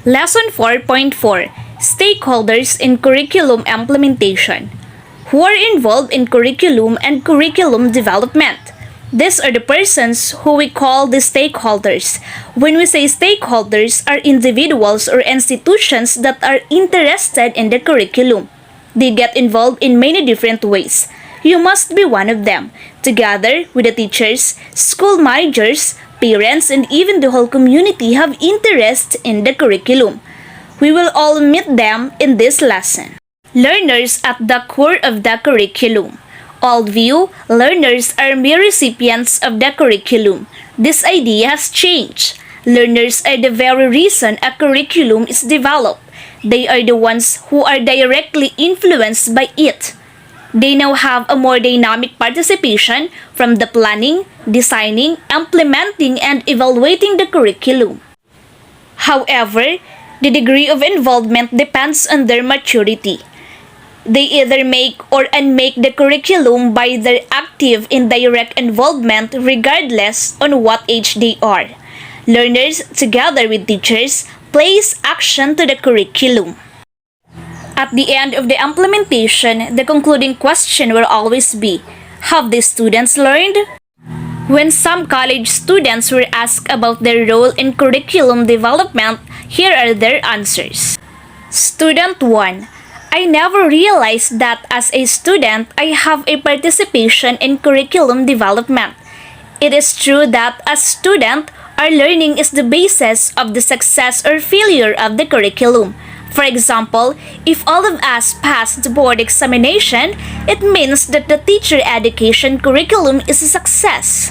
Lesson 4.4 Stakeholders in Curriculum Implementation. Who are involved in curriculum and curriculum development? These are the persons who we call the stakeholders. When we say stakeholders are individuals or institutions that are interested in the curriculum. They get involved in many different ways. You must be one of them, together with the teachers, school managers, parents, and even the whole community have interest in the curriculum. We will all meet them in this lesson. Learners at the core of the curriculum. Old view, learners are mere recipients of the curriculum. This idea has changed. Learners are the very reason a curriculum is developed. They are the ones who are directly influenced by it. They now have a more dynamic participation from the planning, designing, implementing, and evaluating the curriculum. However, the degree of involvement depends on their maturity. They either make or unmake the curriculum by their active indirect involvement regardless on what age they are. Learners, together with teachers, place action to the curriculum. At the end of the implementation, the concluding question will always be, have the students learned? When some college students were asked about their role in curriculum development, here are their answers. Student 1. I never realized that as a student, I have a participation in curriculum development. It is true that as student, our learning is the basis of the success or failure of the curriculum. For example, if all of us pass the board examination, it means that the teacher education curriculum is a success.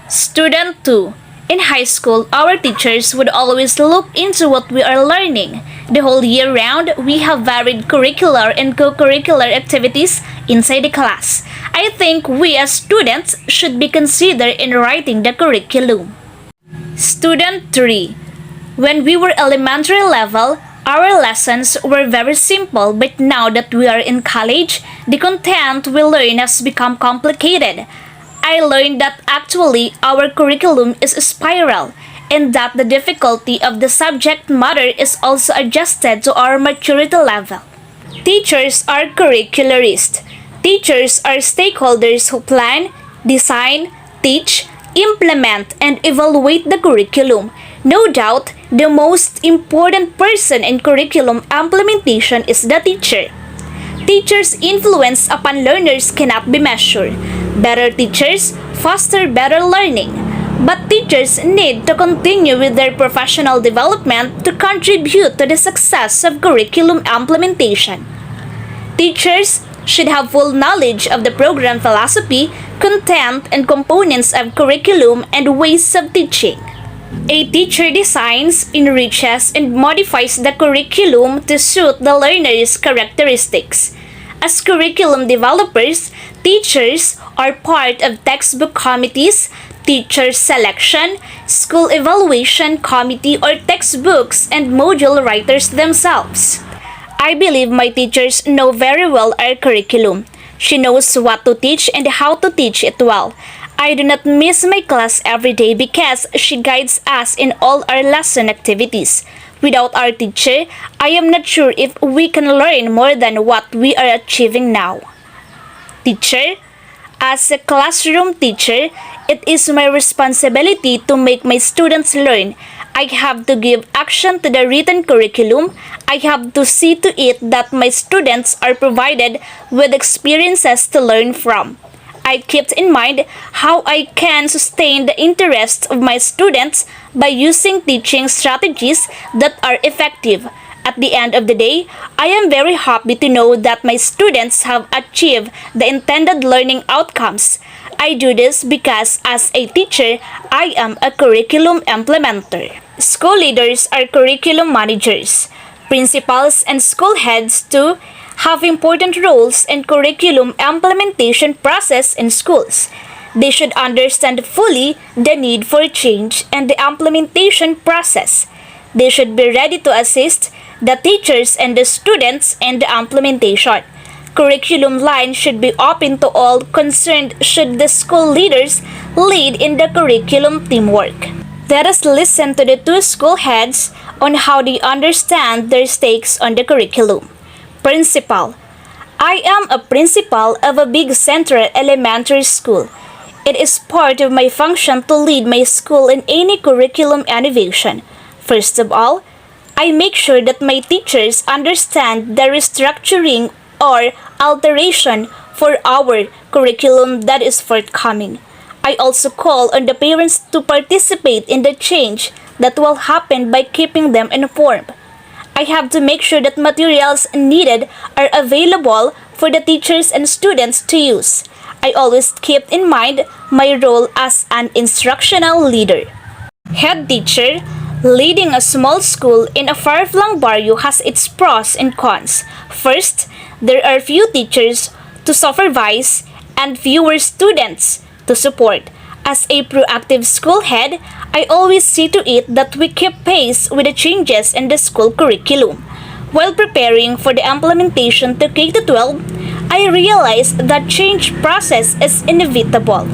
Student 2. In high school, our teachers would always look into what we are learning. The whole year round, we have varied curricular and co-curricular activities inside the class. I think we as students should be considered in writing the curriculum. Student 3. When we were elementary level, our lessons were very simple, but now that we are in college, the content we learn has become complicated. I learned that actually our curriculum is a spiral and that the difficulty of the subject matter is also adjusted to our maturity level. Teachers are curricularists. Teachers are stakeholders who plan, design, teach, implement, and evaluate the curriculum. No doubt, the most important person in curriculum implementation is the teacher. Teachers' influence upon learners cannot be measured. Better teachers foster better learning. But teachers need to continue with their professional development to contribute to the success of curriculum implementation. Teachers should have full knowledge of the program philosophy, content, and components of curriculum and ways of teaching. A teacher designs, enriches, and modifies the curriculum to suit the learner's characteristics. As curriculum developers, teachers are part of textbook committees, teacher selection, school evaluation committee, or textbooks and module writers themselves. I believe my teachers know very well our curriculum. She knows what to teach and how to teach it well. I do not miss my class every day because she guides us in all our lesson activities. Without our teacher, I am not sure if we can learn more than what we are achieving now. Teacher, as a classroom teacher, it is my responsibility to make my students learn. I have to give action to the written curriculum. I have to see to it that my students are provided with experiences to learn from. I kept in mind how I can sustain the interest of my students by using teaching strategies that are effective. At the end of the day, I am very happy to know that my students have achieved the intended learning outcomes. I do this because as a teacher, I am a curriculum implementer. School leaders are curriculum managers. Principals and school heads too have important roles in curriculum implementation process in schools. They should understand fully the need for change and the implementation process. They should be ready to assist the teachers and the students in the implementation. Curriculum line should be open to all concerned should the school leaders lead in the curriculum teamwork. Let us listen to the two school heads on how they understand their stakes on the curriculum. Principal. I am a principal of a big central elementary school. It is part of my function to lead my school in any curriculum innovation. First of all, I make sure that my teachers understand the restructuring or alteration for our curriculum that is forthcoming. I also call on the parents to participate in the change that will happen by keeping them informed. I have to make sure that materials needed are available for the teachers and students to use. I always keep in mind my role as an instructional leader. Head teacher. Leading a small school in a far-flung barrio has its pros and cons. First, there are few teachers to supervise and fewer students to support. As a proactive school head, I always see to it that we keep pace with the changes in the school curriculum. While preparing for the implementation to K-12, I realized that change process is inevitable.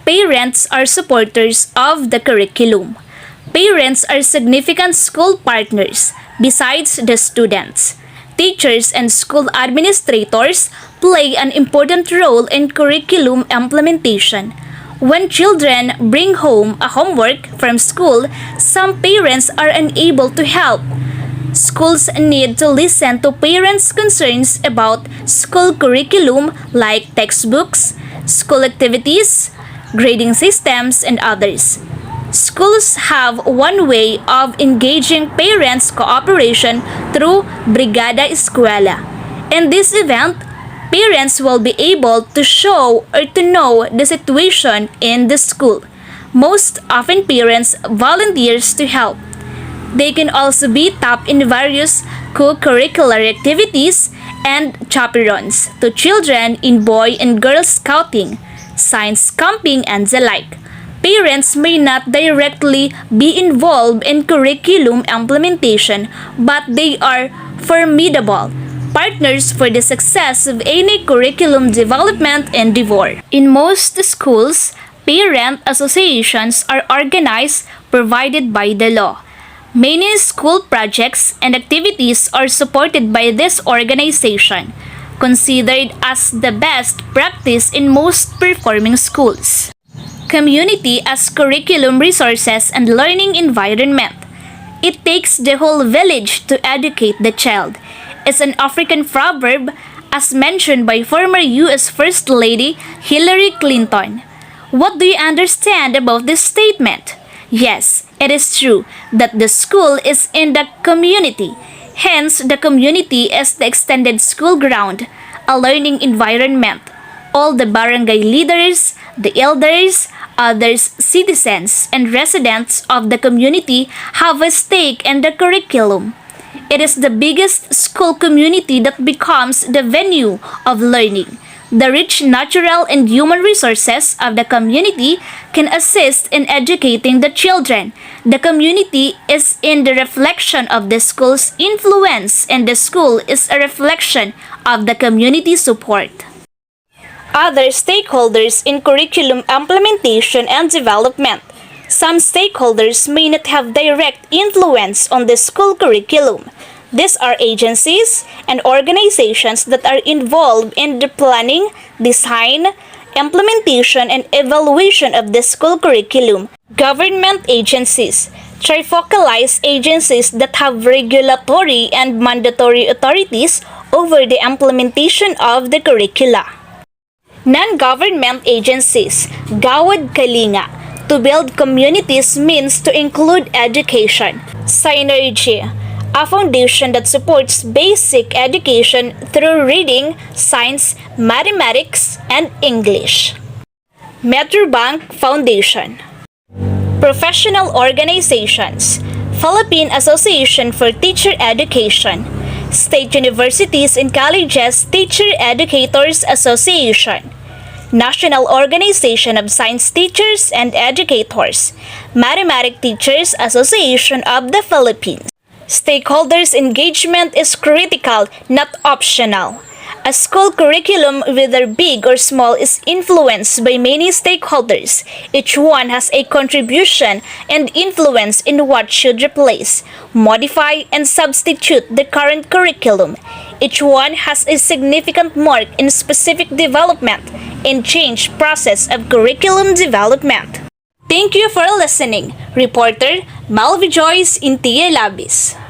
Parents are supporters of the curriculum. Parents are significant school partners besides the students. Teachers and school administrators play an important role in curriculum implementation. When children bring home a homework from school, some parents are unable to help. Schools need to listen to parents' concerns about school curriculum like textbooks, school activities, grading systems, and others. Schools have one way of engaging parents' cooperation through Brigada Eskwela. In this event, parents will be able to show or to know the situation in the school. Most often parents volunteers to help. They can also be tapped in various co-curricular activities and chaperones to children in Boy and Girl Scouting, science camping, and the like. Parents may not directly be involved in curriculum implementation, but they are formidable partners for the success of any curriculum development endeavor. In most schools, parent associations are organized provided by the law. Many school projects and activities are supported by this organization, considered as the best practice in most performing schools. Community as curriculum resources and learning environment. It takes the whole village to educate the child. It's an African proverb as mentioned by former U.S. First Lady Hillary Clinton. What do you understand about this statement? Yes, it is true that the school is in the community. Hence, the community is the extended school ground, a learning environment. All the barangay leaders, the elders, others, citizens, and residents of the community have a stake in the curriculum. It is the biggest school community that becomes the venue of learning. The rich natural and human resources of the community can assist in educating the children. The community is in the reflection of the school's influence, and the school is a reflection of the community support. Other stakeholders in curriculum implementation and development. Some stakeholders may not have direct influence on the school curriculum. These are agencies and organizations that are involved in the planning, design, implementation, and evaluation of the school curriculum. Government agencies, trifocalized agencies that have regulatory and mandatory authorities over the implementation of the curricula. Non-government agencies, Gawad Kalinga, to build communities means to include education. Synergy, a foundation that supports basic education through reading, science, mathematics, and English. Metrobank Foundation. Professional organizations, Philippine Association for Teacher Education, State Universities and Colleges Teacher Educators Association, National Organization of Science Teachers and Educators, Mathematics Teachers Association of the Philippines. Stakeholders' engagement is critical, not optional. A school curriculum, whether big or small, is influenced by many stakeholders. Each one has a contribution and influence in what should replace, modify, and substitute the current curriculum. Each one has a significant mark in specific development and change process of curriculum development. Thank you for listening. Reporter Melvie Joyce, Intia, Labis.